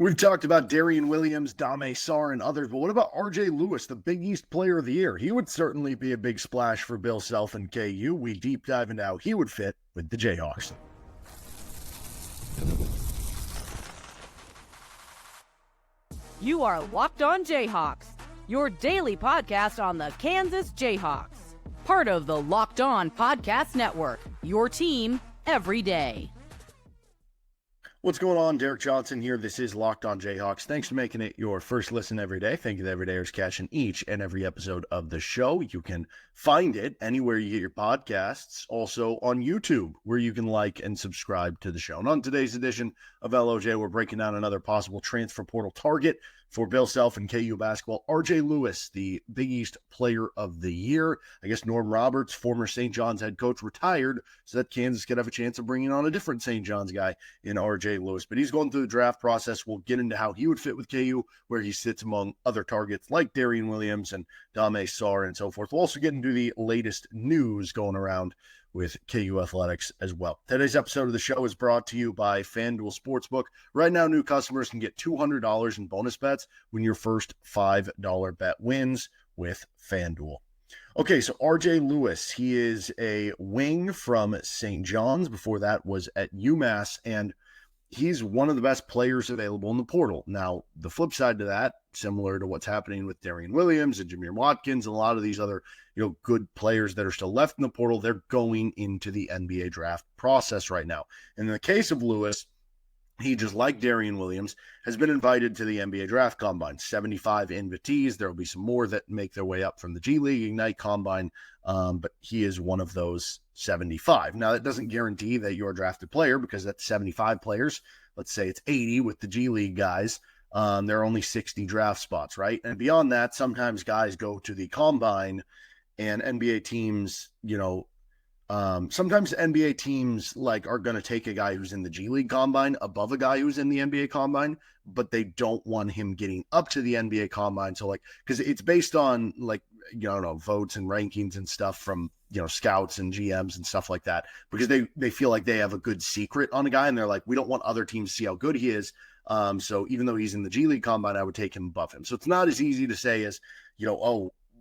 We've talked about Darrion Williams, Dame Sarr, and others, but what about RJ Lewis, the Big East Player of the Year? He would certainly be a big splash for Bill Self and KU. We deep dive into how he would fit with the Jayhawks. You are Locked On Jayhawks, your daily podcast on the Kansas Jayhawks. Part of the Locked On Podcast Network, your team every day. What's going on? Derek Johnson here. This is Locked On Jayhawks. Thanks for making it your first listen every day. Thank you to everydayers catching each and every episode of the show. You can find it anywhere you get your podcasts, also on YouTube, where you can like and subscribe to the show. And on today's edition of LOJ, we're breaking down another possible transfer portal target for Bill Self and KU basketball. RJ Lewis, the Big East Player of the Year. I guess Norm Roberts, former St. John's head coach, retired so that Kansas could have a chance of bringing on a different St. John's guy in RJ Lewis. But he's going through the draft process. We'll get into how he would fit with KU, where he sits among other targets like Darrion Williams and Dame Sarr and so forth. We'll also get into the latest news going around with KU Athletics as well. Today's episode of the show is brought to you by FanDuel Sportsbook. Right now, new customers can get $200 in bonus bets when your first $5 bet wins with FanDuel. Okay, so RJ Lewis, he is a wing from St. John's. Before that was at UMass, and he's one of the best players available in the portal. Now, the flip side to that, similar to what's happening with Darrion Williams and Jameer Watkins and a lot of these other, good players that are still left in the portal, they're going into the NBA draft process right now. And in the case of Lewis, he, just like Darrion Williams, has been invited to the NBA Draft Combine. 75 invitees. There will be some more that make their way up from the G League Ignite Combine, but he is one of those 75. Now, that doesn't guarantee that you're a drafted player, because that's 75 players. Let's say it's 80 with the G League guys. There are only 60 draft spots, right? And beyond that, sometimes guys go to the Combine and NBA teams, sometimes NBA teams are going to take a guy who's in the G League Combine above a guy who's in the NBA Combine, but they don't want him getting up to the NBA Combine. So because it's based on votes and rankings and stuff from, scouts and GMs and stuff like that, because they feel like they have a good secret on a guy, and they're like, we don't want other teams to see how good he is. So even though he's in the G League Combine, I would take him above him. So it's not as easy to say as,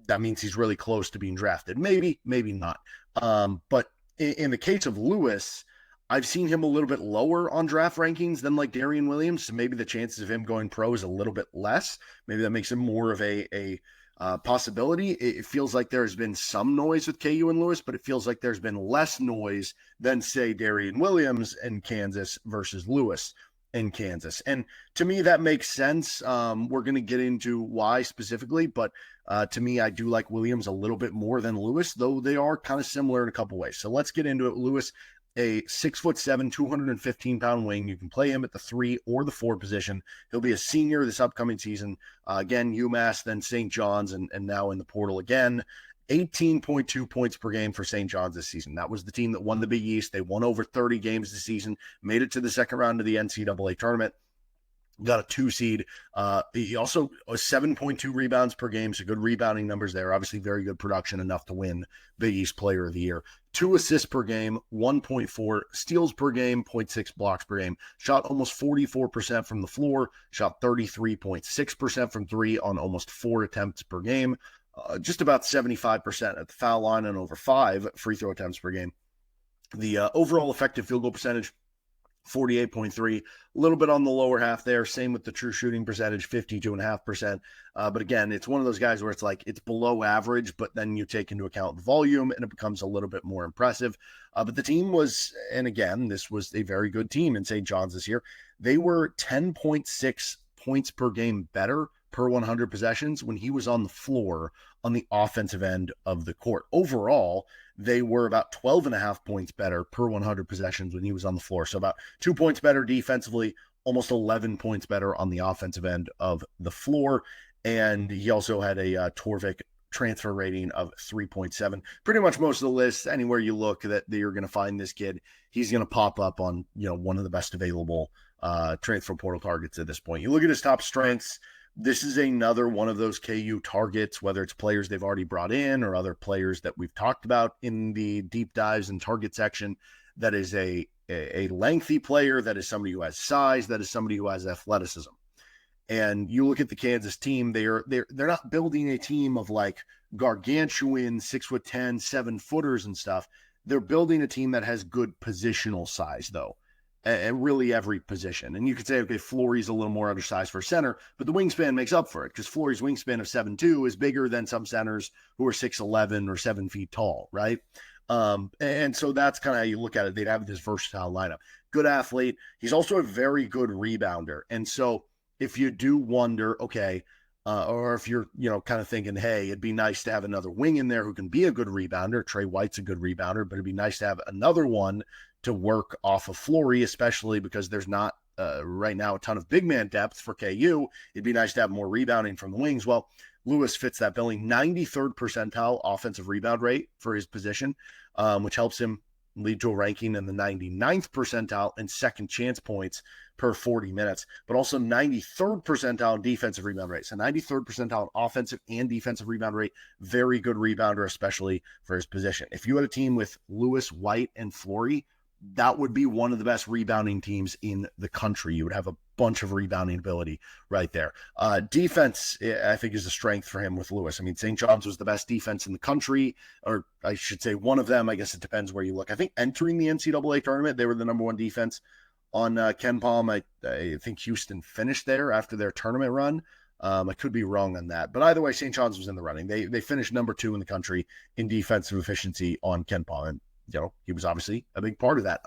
that means he's really close to being drafted. Maybe not. But in the case of Lewis, I've seen him a little bit lower on draft rankings than like Darrion Williams. So maybe the chances of him going pro is a little bit less. Maybe that makes him more of a possibility. It feels like there's been some noise with KU and Lewis, but it feels like there's been less noise than, say, Darrion Williams in Kansas versus Lewis in Kansas. And to me, that makes sense. We're going to get into why specifically, but to me, I do like Williams a little bit more than Lewis, though they are kind of similar in a couple ways. So let's get into it. Lewis, a 6'7", 215-pound wing. You can play him at the 3 or the 4 position. He'll be a senior this upcoming season. Again, UMass, then St. John's, and now in the portal again. 18.2 points per game for St. John's this season. That was the team that won the Big East. They won over 30 games this season, made it to the second round of the NCAA tournament, got a 2 seed. He also 7.2 rebounds per game, so good rebounding numbers there. Obviously, very good production, enough to win Big East Player of the Year. 2 assists per game, 1.4 steals per game, 0.6 blocks per game. Shot almost 44% from the floor, shot 33.6% from 3 on almost 4 attempts per game. Just about 75% at the foul line and over 5 free throw attempts per game. The overall effective field goal percentage, 48.3, a little bit on the lower half there. Same with the true shooting percentage, 52.5%. But again, it's one of those guys where it's like it's below average, but then you take into account the volume and it becomes a little bit more impressive. But the team was, and again, this was a very good team in St. John's this year. They were 10.6 points per game better per 100 possessions when he was on the floor on the offensive end of the court. Overall, they were about 12.5 points better per 100 possessions when he was on the floor. So about 2 points better defensively, almost 11 points better on the offensive end of the floor. And he also had a Torvik transfer rating of 3.7. Pretty much most of the lists, anywhere you look that you're going to find this kid, he's going to pop up on, one of the best available transfer portal targets at this point. You look at his top strengths. This is another one of those KU targets, whether it's players they've already brought in or other players that we've talked about in the deep dives and target section. That is a lengthy player. That is somebody who has size. That is somebody who has athleticism. And you look at the Kansas team, they're not building a team of like gargantuan 6'10", 7-footers and stuff. They're building a team that has good positional size, though, at really every position. And you could say, okay, Fleury's a little more undersized for center, but the wingspan makes up for it because Fleury's wingspan of 7'2" is bigger than some centers who are 6'11" or 7 feet tall, right? And so that's kind of how you look at it. They'd have this versatile lineup. Good athlete. He's also a very good rebounder. And so if you do wonder, okay, or if you're, kind of thinking, hey, it'd be nice to have another wing in there who can be a good rebounder. Trey White's a good rebounder, but it'd be nice to have another one to work off of Fleury, especially because there's not right now a ton of big man depth for KU. It'd be nice to have more rebounding from the wings. Well, Lewis fits that billing. 93rd percentile offensive rebound rate for his position, which helps him lead to a ranking in the 99th percentile in second chance points per 40 minutes, but also 93rd percentile in defensive rebound rate. So 93rd percentile in offensive and defensive rebound rate. Very good rebounder, especially for his position. If you had a team with Lewis, White, and Fleury, that would be one of the best rebounding teams in the country. You would have a bunch of rebounding ability right there. Defense, I think, is a strength for him with Lewis. I mean, St. John's was the best defense in the country, or I should say one of them. I guess it depends where you look. I think entering the NCAA tournament, they were the number one defense on Ken Palm. I think Houston finished there after their tournament run. I could be wrong on that. But either way, St. John's was in the running. They finished number 2 in the country in defensive efficiency on Ken Palm. And he was obviously a big part of that.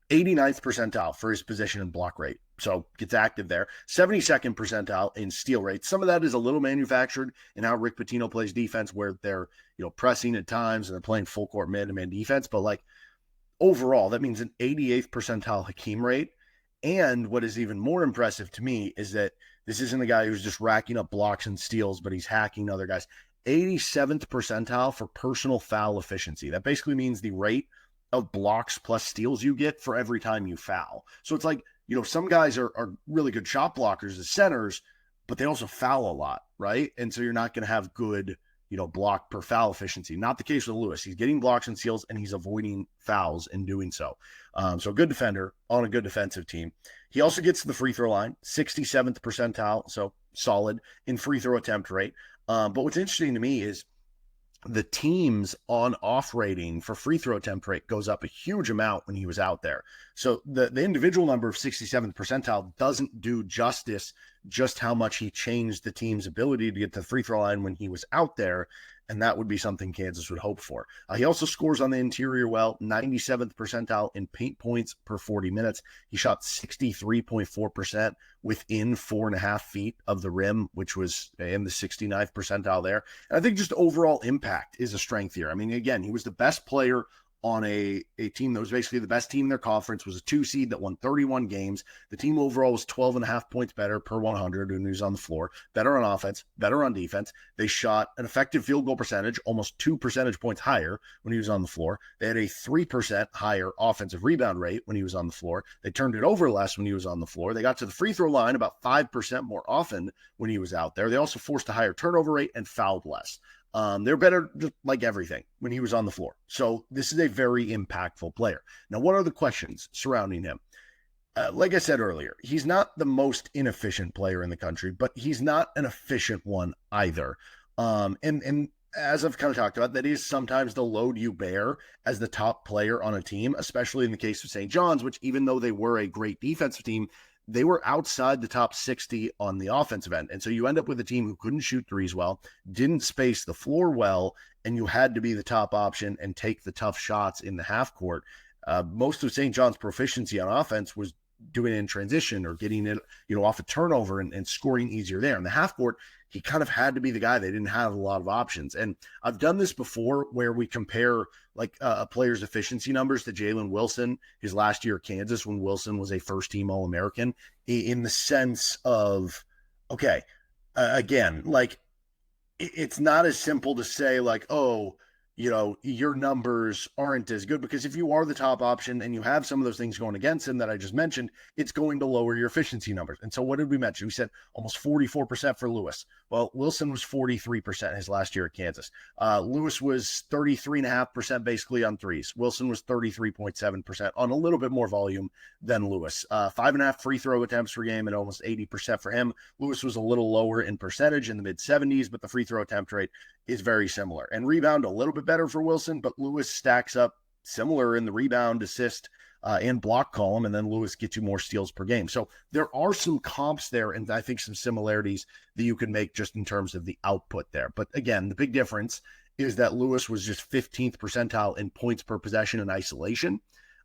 89th percentile for his position and block rate. So gets active there. 72nd percentile in steal rate. Some of that is a little manufactured in how Rick Pitino plays defense, where they're, pressing at times and they're playing full court man-to-man defense. But like overall, that means an 88th percentile Hakeem rate. And what is even more impressive to me is that this isn't a guy who's just racking up blocks and steals, but he's hacking other guys. 87th percentile for personal foul efficiency. That basically means the rate of blocks plus steals you get for every time you foul. So it's like, some guys are really good shot blockers as centers, but they also foul a lot, right? And so you're not going to have good, block per foul efficiency. Not the case with Lewis. He's getting blocks and steals, and he's avoiding fouls in doing so. So a good defender on a good defensive team. He also gets to the free throw line, 67th percentile, so solid in free throw attempt rate. But what's interesting to me is the team's on-off rating for free throw attempt rate goes up a huge amount when he was out there. So the individual number of 67th percentile doesn't do justice just how much he changed the team's ability to get to the free throw line when he was out there. And that would be something Kansas would hope for. He also scores on the interior well, 97th percentile in paint points per 40 minutes. He shot 63.4% within 4.5 feet of the rim, which was in the 69th percentile there. And I think just overall impact is a strength here. I mean, again, he was the best player on a team that was basically the best team in their conference, was a 2 seed that won 31 games. The team overall was 12.5 points better per 100 when he was on the floor, better on offense, better on defense. They shot an effective field goal percentage, almost 2 percentage points higher when he was on the floor. They had a 3% higher offensive rebound rate when he was on the floor. They turned it over less when he was on the floor. They got to the free throw line about 5% more often when he was out there. They also forced a higher turnover rate and fouled less. They're better, just like everything, when he was on the floor. So this is a very impactful player. Now, what are the questions surrounding him? Like I said earlier, he's not the most inefficient player in the country, but he's not an efficient one either. And as I've kind of talked about, that is sometimes the load you bear as the top player on a team, especially in the case of St. John's, which even though they were a great defensive team, they were outside the top 60 on the offensive end. And so you end up with a team who couldn't shoot threes well, didn't space the floor well, and you had to be the top option and take the tough shots in the half court. Most of St. John's proficiency on offense was doing it in transition or getting it, off a turnover and scoring easier there. In the half court, he kind of had to be the guy. They didn't have a lot of options. And I've done this before where we compare like a player's efficiency numbers to Jalen Wilson, his last year at Kansas when Wilson was a first-team All-American, in the sense of, okay, again, like it's not as simple to say like, oh, your numbers aren't as good, because if you are the top option and you have some of those things going against him that I just mentioned, it's going to lower your efficiency numbers. And so what did we mention? We said almost 44% for Lewis. Well, Wilson was 43% his last year at Kansas. Lewis was 33.5% basically on threes. Wilson was 33.7% on a little bit more volume than Lewis. 5.5 free throw attempts per game and almost 80% for him. Lewis was a little lower in percentage in the mid 70s, but the free throw attempt rate is very similar. And rebound a little bit better for Wilson, but Lewis stacks up similar in the rebound, assist, and block column, and then Lewis gets you more steals per game. So there are some comps there, and I think some similarities that you can make just in terms of the output there. But again, the big difference is that Lewis was just 15th percentile in points per possession in isolation.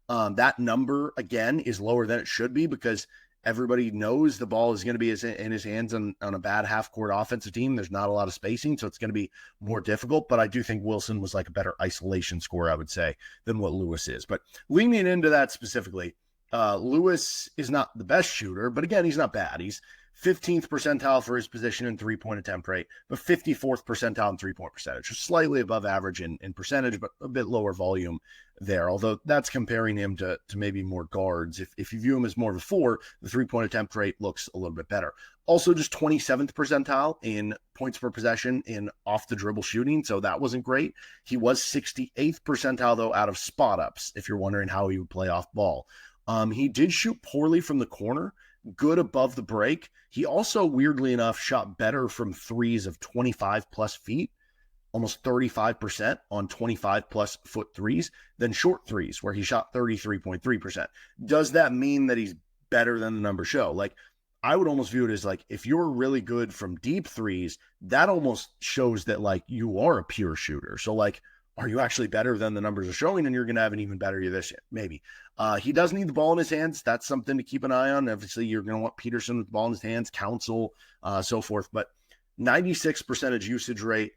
That number, again, is lower than it should be, because everybody knows the ball is going to be in his hands on a bad half-court offensive team. There's not a lot of spacing, so it's going to be more difficult. But I do think Wilson was like a better isolation scorer, I would say, than what Lewis is. But leaning into that specifically, Lewis is not the best shooter, but again, he's not bad. He's 15th percentile for his position in three-point attempt rate, but 54th percentile in three-point percentage. Slightly above average in percentage, but a bit lower volume there, although that's comparing him to maybe more guards. If you view him as more of a four, the three-point attempt rate looks a little bit better. Also, just 27th percentile in points per possession in off-the-dribble shooting, so that wasn't great. He was 68th percentile, though, out of spot-ups, if you're wondering how he would play off ball. He did shoot poorly from the corner, good above the break. He also, weirdly enough, shot better from threes of 25-plus feet, almost 35% on 25-plus foot threes, than short threes, where he shot 33.3%. Does that mean that he's better than the numbers show? Like, I would almost view it as like, if you're really good from deep threes, that almost shows that, like, you are a pure shooter. So, like, are you actually better than the numbers are showing? And you're going to have an even better year this year, maybe. He does need the ball in his hands. That's something to keep an eye on. Obviously, you're going to want Peterson with the ball in his hands, Counsell, so forth. But 96% usage rate,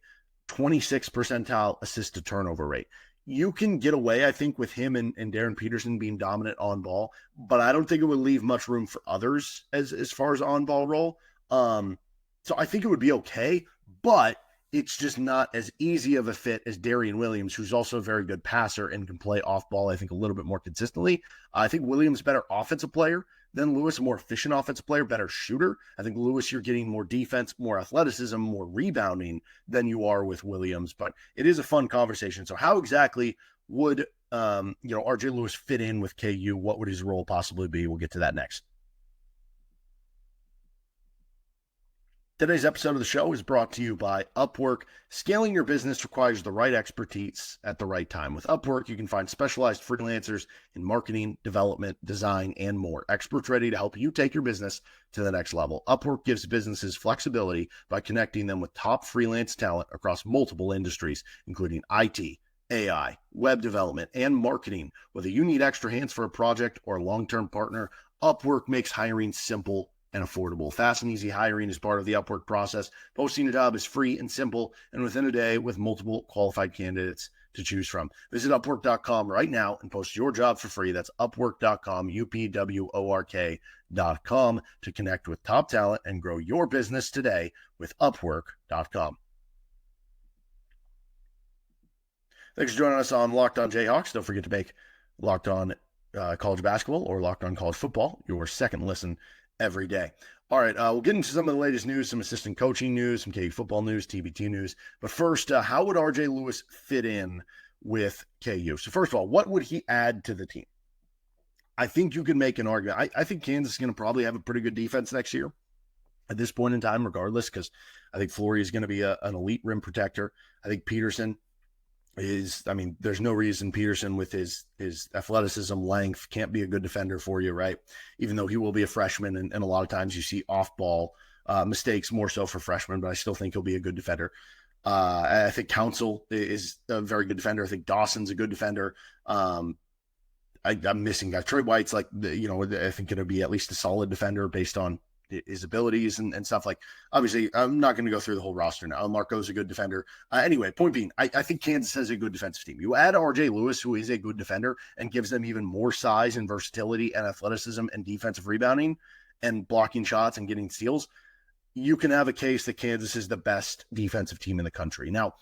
26th percentile assist to turnover rate. You can get away, I think, with him and Darrion Peterson being dominant on ball, but I don't think it would leave much room for others as far as on ball role. So I think it would be okay, but it's just not as easy of a fit as Darrion Williams, who's also a very good passer and can play off ball, I think, a little bit more consistently. I think Williams is a better offensive player than Lewis, a more efficient offensive player, better shooter. I think Lewis, you're getting more defense, more athleticism, more rebounding than you are with Williams. But it is a fun conversation. So how exactly would RJ Lewis fit in with KU? What would his role possibly be? We'll get to that next. Today's episode of the show is brought to you by Upwork. Scaling your business requires the right expertise at the right time. With Upwork, you can find specialized freelancers in marketing, development, design, and more. Experts ready to help you take your business to the next level. Upwork gives businesses flexibility by connecting them with top freelance talent across multiple industries, including IT, AI, web development, and marketing. Whether you need extra hands for a project or a long-term partner, Upwork makes hiring simple and affordable. Fast and easy hiring is part of the Upwork process. Posting a job is free and simple, and within a day with multiple qualified candidates to choose from. Visit Upwork.com right now and post your job for free. That's Upwork.com, UPWORK.com, to connect with top talent and grow your business today with Upwork.com. Thanks for joining us on Locked On Jayhawks. Don't forget to make Locked On College Basketball or Locked On College Football your second listen every day. All right, we'll get into some of the latest news, some assistant coaching news, some KU football news, TBT news. But first, how would RJ Lewis fit in with KU? So first of all, what would he add to the team? I think you could make an argument. I think Kansas is going to probably have a pretty good defense next year at this point in time, regardless, because I think Flory is going to be an elite rim protector. I think Peterson there's no reason Peterson with his athleticism, length, can't be a good defender for you, right? Even though he will be a freshman, and a lot of times you see off-ball mistakes more so for freshmen, but I still think he'll be a good defender. I think Counsell is a very good defender. I think Dawson's a good defender. I'm missing guys. Troy White's I think going to be at least a solid defender based on his abilities and stuff. Like, obviously, I'm not going to go through the whole roster now. Marco's a good defender. Anyway, point being, I think Kansas has a good defensive team. You add RJ Lewis, who is a good defender, and gives them even more size and versatility and athleticism and defensive rebounding and blocking shots and getting steals, you can have a case that Kansas is the best defensive team in the country. Now,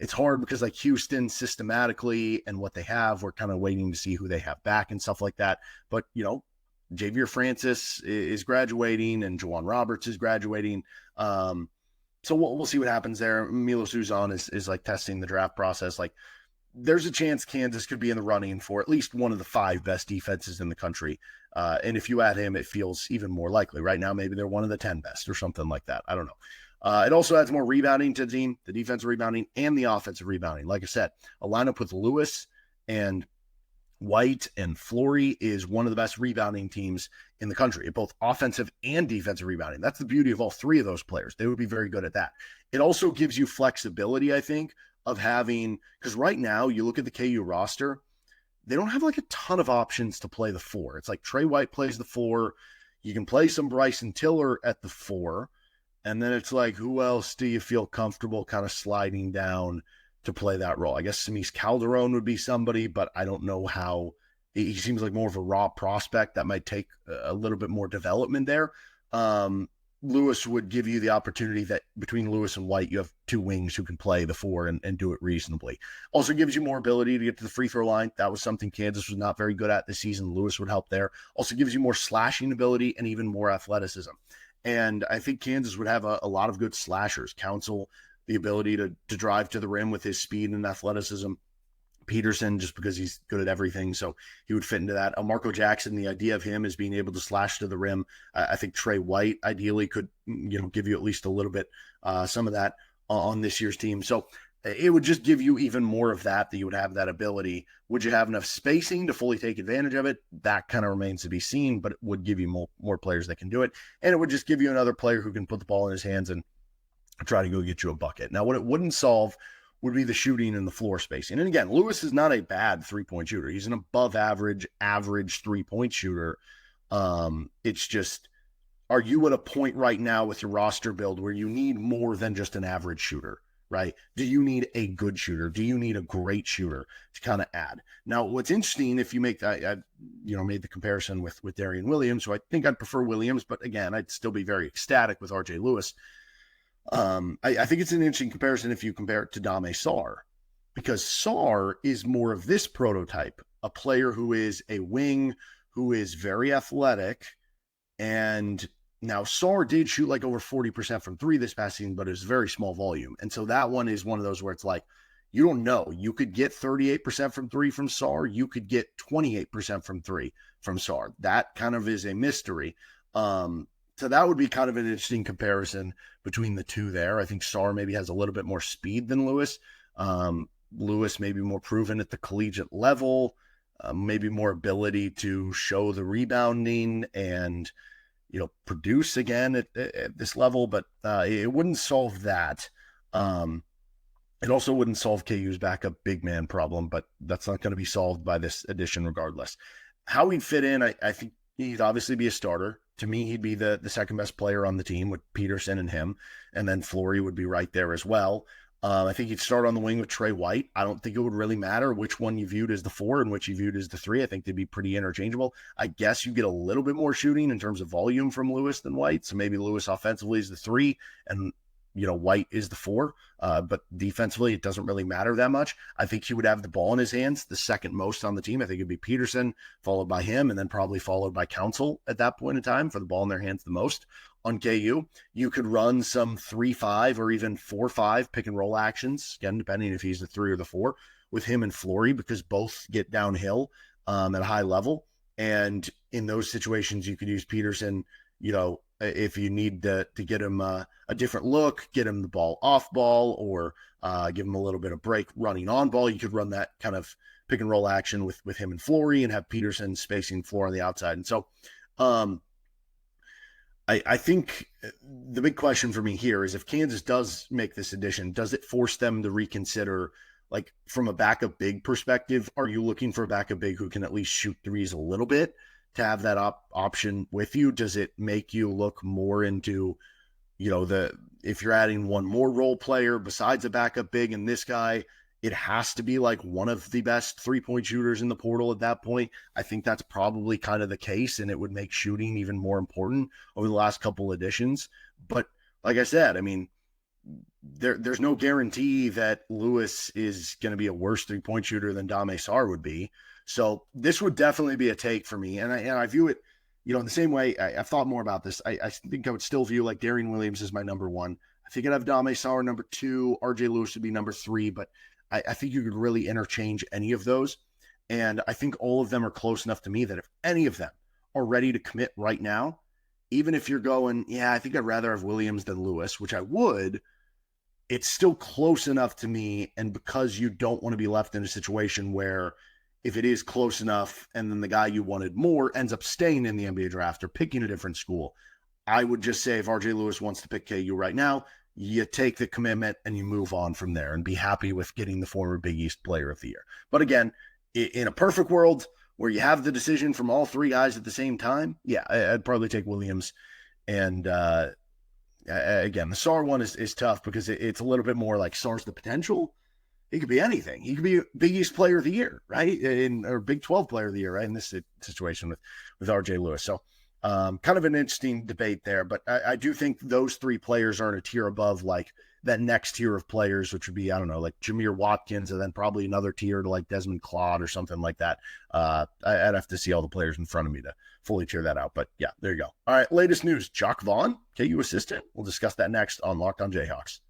it's hard because like Houston systematically and what they have, we're kind of waiting to see who they have back and stuff like that. But, Javier Francis is graduating and Juwan Roberts is graduating. So we'll see what happens there. Milo Suzon is like testing the draft process. Like, there's a chance Kansas could be in the running for at least one of the 5 best defenses in the country. And if you add him, it feels even more likely. Right now, maybe they're one of the 10 best or something like that. I don't know. It also adds more rebounding to the team, the defensive rebounding and the offensive rebounding. Like I said, a lineup with Lewis and White and Flory is one of the best rebounding teams in the country, both offensive and defensive rebounding. That's the beauty of all 3 of those players. They would be very good at that. It also gives you flexibility, I think, of having, because right now you look at the KU roster, they don't have like a ton of options to play the 4. It's like Trey White plays the 4. You can play some Bryson Tiller at the 4. And then it's like, who else do you feel comfortable kind of sliding down to play that role? I guess Samis Calderon would be somebody, but I don't know how. He seems like more of a raw prospect that might take a little bit more development there. Lewis would give you the opportunity that between Lewis and White, you have 2 wings who can play the 4 and do it reasonably. Also gives you more ability to get to the free throw line. That was something Kansas was not very good at this season. Lewis would help there. Also gives you more slashing ability and even more athleticism. And I think Kansas would have a lot of good slashers. Council, the ability to drive to the rim with his speed and athleticism. Peterson, just because he's good at everything, so he would fit into that. Marco Jackson, the idea of him is being able to slash to the rim. I think Trey White ideally could, give you at least a little bit, some of that on this year's team. So it would just give you even more of that you would have that ability. Would you have enough spacing to fully take advantage of it? That kind of remains to be seen, but it would give you more players that can do it. And it would just give you another player who can put the ball in his hands and try to go get you a bucket. Now, what it wouldn't solve would be the shooting and the floor spacing. And again, Lewis is not a bad 3-point shooter. He's an above average 3-point shooter. It's just, are you at a point right now with your roster build where you need more than just an average shooter, right? Do you need a good shooter? Do you need a great shooter to kind of add? Now, what's interesting, if you make that, I made the comparison with Darrion Williams, so I think I'd prefer Williams, but again, I'd still be very ecstatic with RJ Lewis. I think it's an interesting comparison if you compare it to Dame Sarr, because Sarr is more of this prototype, a player who is a wing, who is very athletic. And now Sarr did shoot like over 40% from 3 this past season, but it was very small volume. And so that one is one of those where it's like, you don't know. You could get 38% from 3 from Sarr. You could get 28% from 3 from Sarr. That kind of is a mystery. So that would be kind of an interesting comparison between the 2 there. I think Sarr maybe has a little bit more speed than Lewis. Lewis maybe more proven at the collegiate level, maybe more ability to show the rebounding and, produce again at this level, but it wouldn't solve that. It also wouldn't solve KU's backup big man problem, but that's not going to be solved by this addition regardless. How he'd fit in, I think he'd obviously be a starter. To me, he'd be the second best player on the team with Peterson and him, and then Flory would be right there as well. I think he'd start on the wing with Trey White. I don't think it would really matter which one you viewed as the 4 and which you viewed as the 3. I think they'd be pretty interchangeable. I guess you get a little bit more shooting in terms of volume from Lewis than White, so maybe Lewis offensively is the 3 and White is the 4, but defensively, it doesn't really matter that much. I think he would have the ball in his hands, the second most on the team. I think it'd be Peterson, followed by him, and then probably followed by Council at that point in time for the ball in their hands the most. On KU, you could run some 3-5 or even 4-5 pick and roll actions, again, depending if he's the 3 or the 4, with him and Flory, because both get downhill at a high level. And in those situations, you could use Peterson, if you need to get him a different look, get him the ball off ball, or give him a little bit of break running on ball. You could run that kind of pick and roll action with him and Flory and have Peterson spacing floor on the outside. And so I think the big question for me here is if Kansas does make this addition, does it force them to reconsider, like from a backup big perspective, are you looking for a backup big who can at least shoot threes a little bit? To have that option with you? Does it make you look more into, if you're adding one more role player besides a backup big and this guy, it has to be like one of the best 3-point shooters in the portal at that point? I think that's probably kind of the case, and it would make shooting even more important over the last couple editions. But like I said, I mean, there's no guarantee that Lewis is going to be a worse 3-point shooter than Dame Sarr would be. So this would definitely be a take for me. And I view it, in the same way. I've thought more about this. I think I would still view like Darrion Williams as my number one. I think I'd have Dame Sarr number two. RJ Lewis would be number three, but I think you could really interchange any of those. And I think all of them are close enough to me that if any of them are ready to commit right now, even if you're going, I think I'd rather have Williams than Lewis, which I would, it's still close enough to me. And because you don't want to be left in a situation where if it is close enough and then the guy you wanted more ends up staying in the NBA draft or picking a different school, I would just say if RJ Lewis wants to pick KU right now, you take the commitment and you move on from there and be happy with getting the former Big East Player of the Year. But again, in a perfect world where you have the decision from all three guys at the same time, I'd probably take Williams. And again, the Sarr one is tough because it's a little bit more like Sarr's the potential. He could be anything. He could be Big East Player of the Year, right? Or Big 12 Player of the Year, right? In this situation with RJ Lewis. So kind of an interesting debate there. But I do think those three players are in a tier above like that next tier of players, which would be, I don't know, like Jameer Watkins, and then probably another tier to like Desmond Claude or something like that. I'd have to see all the players in front of me to fully tier that out. But yeah, there you go. All right, latest news. Jacque Vaughn, KU assistant. We'll discuss that next on Locked on Jayhawks.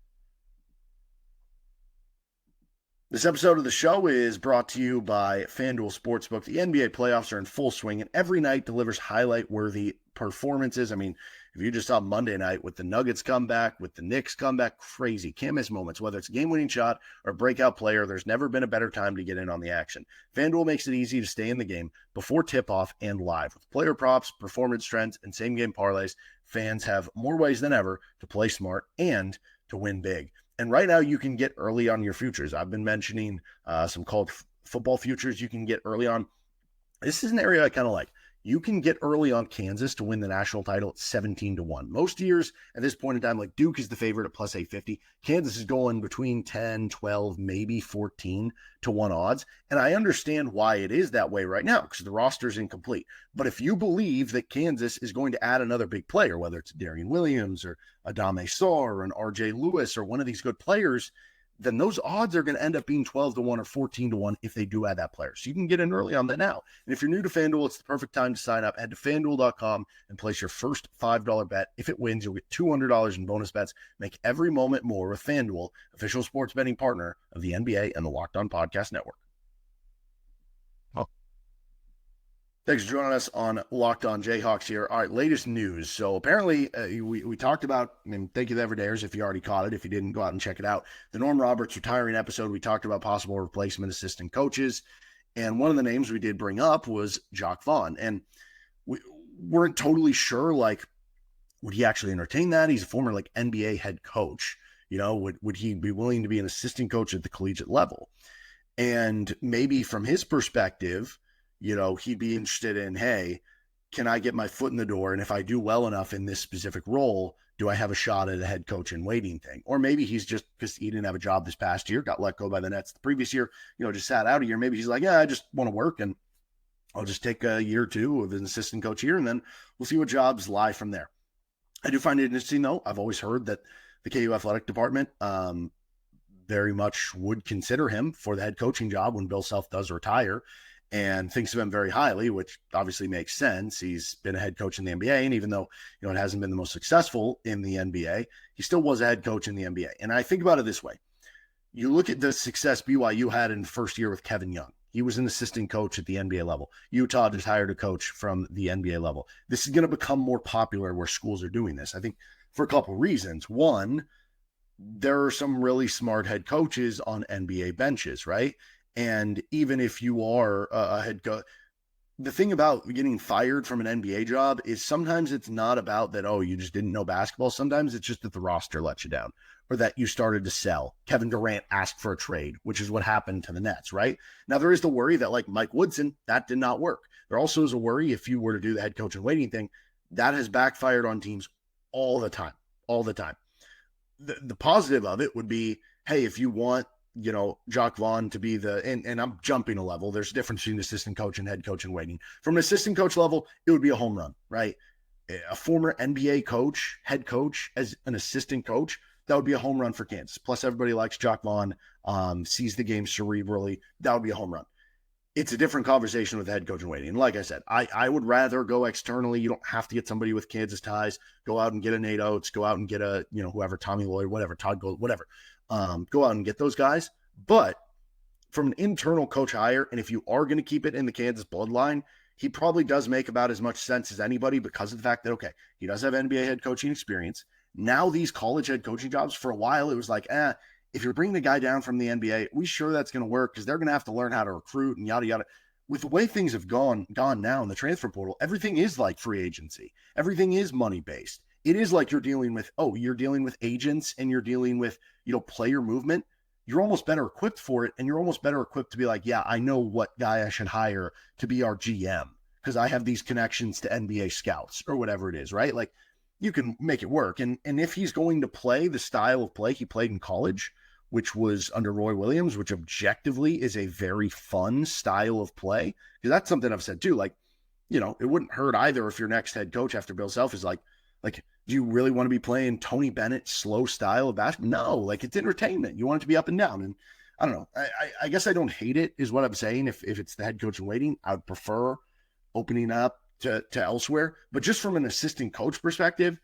This episode of the show is brought to you by FanDuel Sportsbook. The NBA playoffs are in full swing, and every night delivers highlight-worthy performances. I mean, if you just saw Monday night with the Nuggets comeback, with the Knicks comeback, crazy. Can't miss moments. Whether it's a game-winning shot or a breakout player, there's never been a better time to get in on the action. FanDuel makes it easy to stay in the game before tip-off and live. With player props, performance trends, and same-game parlays, fans have more ways than ever to play smart and to win big. And right now, you can get early on your futures. I've been mentioning some college football futures you can get early on. This is an area I kind of like. You can get early on Kansas to win the national title at 17-1. Most years at this point in time, like Duke is the favorite at plus 850. Kansas is going between 10, 12, maybe 14 to 1 odds. And I understand why it is that way right now because the roster is incomplete. But if you believe that Kansas is going to add another big player, whether it's Darrion Williams or Dame Sarr or an RJ Lewis or one of these good players, then those odds are going to end up being 12-1 or 14-1 if they do add that player. So you can get in early on that now. And if you're new to FanDuel, it's the perfect time to sign up. Head to FanDuel.com and place your first $5 bet. If it wins, you'll get $200 in bonus bets. Make every moment more with FanDuel, official sports betting partner of the NBA and the Locked On Podcast Network. Thanks for joining us on Locked On Jayhawks here. All right, latest news. So apparently we talked about, and thank you to Everydayers if you already caught it. If you didn't, go out and check it out. The Norm Roberts retiring episode, we talked about possible replacement assistant coaches. And one of the names we did bring up was Jacque Vaughn. And we weren't totally sure, like, would he actually entertain that? He's a former, like, NBA head coach. Would he be willing to be an assistant coach at the collegiate level? And maybe from his perspective, he'd be interested in, hey, can I get my foot in the door? And if I do well enough in this specific role, do I have a shot at a head coach in waiting thing? Or maybe he's just, because he didn't have a job this past year, got let go by the Nets the previous year, just sat out a year. Maybe he's like, I just want to work and I'll just take a year or two of an assistant coach here and then we'll see what jobs lie from there. I do find it interesting, though. I've always heard that the KU athletic department very much would consider him for the head coaching job when Bill Self does retire, and thinks of him very highly, which obviously makes sense. He's been a head coach in the NBA, and even though it hasn't been the most successful in the NBA, he still was a head coach in the NBA. And I think about it this way. You look at the success BYU had in the first year with Kevin Young. He was an assistant coach at the NBA level. Utah just hired a coach from the NBA level. This is going to become more popular where schools are doing this, I think, for a couple of reasons. One, there are some really smart head coaches on NBA benches, right? And even if you are a head coach, the thing about getting fired from an NBA job is sometimes it's not about that, you just didn't know basketball. Sometimes it's just that the roster let you down or that you started to sell. Kevin Durant asked for a trade, which is what happened to the Nets, right? Now, there is the worry that like Mike Woodson, that did not work. There also is a worry if you were to do the head coach and waiting thing, that has backfired on teams all the time. The positive of it would be, hey, if you want, Jacque Vaughn to be and I'm jumping a level. There's a difference between assistant coach and head coach in waiting. From an assistant coach level, it would be a home run, right? A former NBA coach, head coach as an assistant coach, that would be a home run for Kansas. Plus, everybody likes Jacque Vaughn, sees the game cerebrally. That would be a home run. It's a different conversation with the head coach in waiting. And like I said, I would rather go externally. You don't have to get somebody with Kansas ties. Go out and get a Nate Oates. Go out and get a, whoever, Tommy Lloyd, whatever, Todd Gold, whatever. Go out and get those guys. But from an internal coach hire, and if you are going to keep it in the Kansas bloodline, he probably does make about as much sense as anybody because of the fact that, okay, he does have NBA head coaching experience. Now these college head coaching jobs, for a while, it was like, if you're bringing the guy down from the NBA, we sure that's going to work because they're going to have to learn how to recruit and yada, yada. With the way things have gone now in the transfer portal, everything is like free agency. Everything is money-based. It is like you're dealing with agents and you're dealing with, player movement. You're almost better equipped for it, and you're almost better equipped to be like, yeah, I know what guy I should hire to be our GM because I have these connections to NBA scouts or whatever it is, right? Like, you can make it work. And if he's going to play the style of play he played in college, which was under Roy Williams, which objectively is a very fun style of play, because that's something I've said too. Like, it wouldn't hurt either if your next head coach after Bill Self is like, do you really want to be playing Tony Bennett's slow style of basketball? No, like, it's entertainment. You want it to be up and down. And I don't know. I guess I don't hate it is what I'm saying. If it's the head coach in waiting, I would prefer opening up to elsewhere. But just from an assistant coach perspective,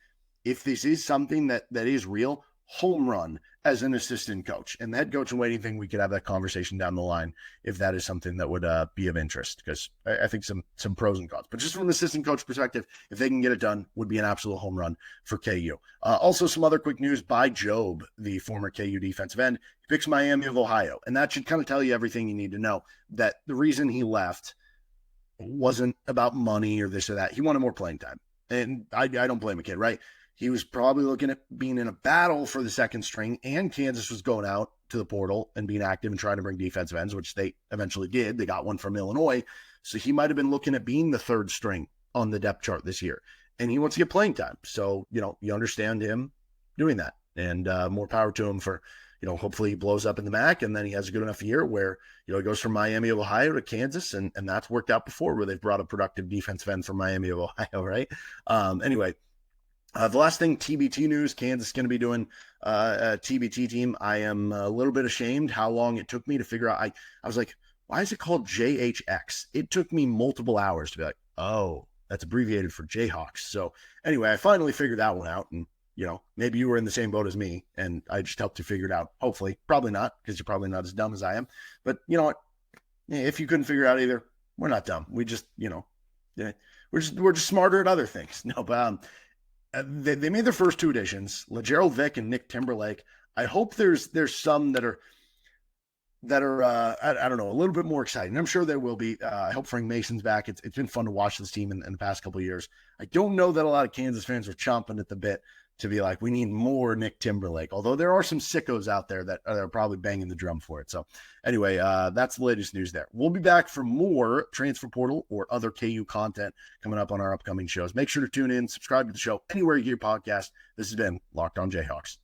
if this is something that is real, home run as an assistant coach. And the head coach in waiting thing, we could have that conversation down the line if that is something that would be of interest, because I think some pros and cons. But just from an assistant coach perspective, if they can get it done, would be an absolute home run for KU. Also, some other quick news by Job, the former KU defensive end. He picks Miami of Ohio. And that should kind of tell you everything you need to know, that the reason he left wasn't about money or this or that. He wanted more playing time. And I don't blame a kid, right? He was probably looking at being in a battle for the second string, and Kansas was going out to the portal and being active and trying to bring defensive ends, which they eventually did. They got one from Illinois. So he might have been looking at being the third string on the depth chart this year, and he wants to get playing time. So, you understand him doing that, and more power to him for, hopefully he blows up in the MAC, and then he has a good enough year where, he goes from Miami of Ohio to Kansas, and that's worked out before where they've brought a productive defensive end from Miami of Ohio, right? Anyway, the last thing, TBT news, Kansas is going to be doing a TBT team. I am a little bit ashamed how long it took me to figure out. I was like, why is it called JHX? It took me multiple hours to be like, oh, that's abbreviated for Jayhawks. So anyway, I finally figured that one out. And, maybe you were in the same boat as me and I just helped you figure it out. Hopefully, probably not, because you're probably not as dumb as I am. But you know what? If you couldn't figure it out either, we're not dumb. We just, we're just smarter at other things. No, but they made their first two editions, LeGerald Vick and Nick Timberlake. I hope there's some that are I don't know, a little bit more exciting. I'm sure there will be. I hope Frank Mason's back. It's been fun to watch this team in the past couple of years. I don't know that a lot of Kansas fans are chomping at the bit to be like, we need more Nick Timberlake, although there are some sickos out there that are probably banging the drum for it. So anyway, that's the latest news there. We'll be back for more transfer portal or other KU content coming up on our upcoming shows. Make sure to tune in, subscribe to the show anywhere you get your podcast. This has been Locked On Jayhawks.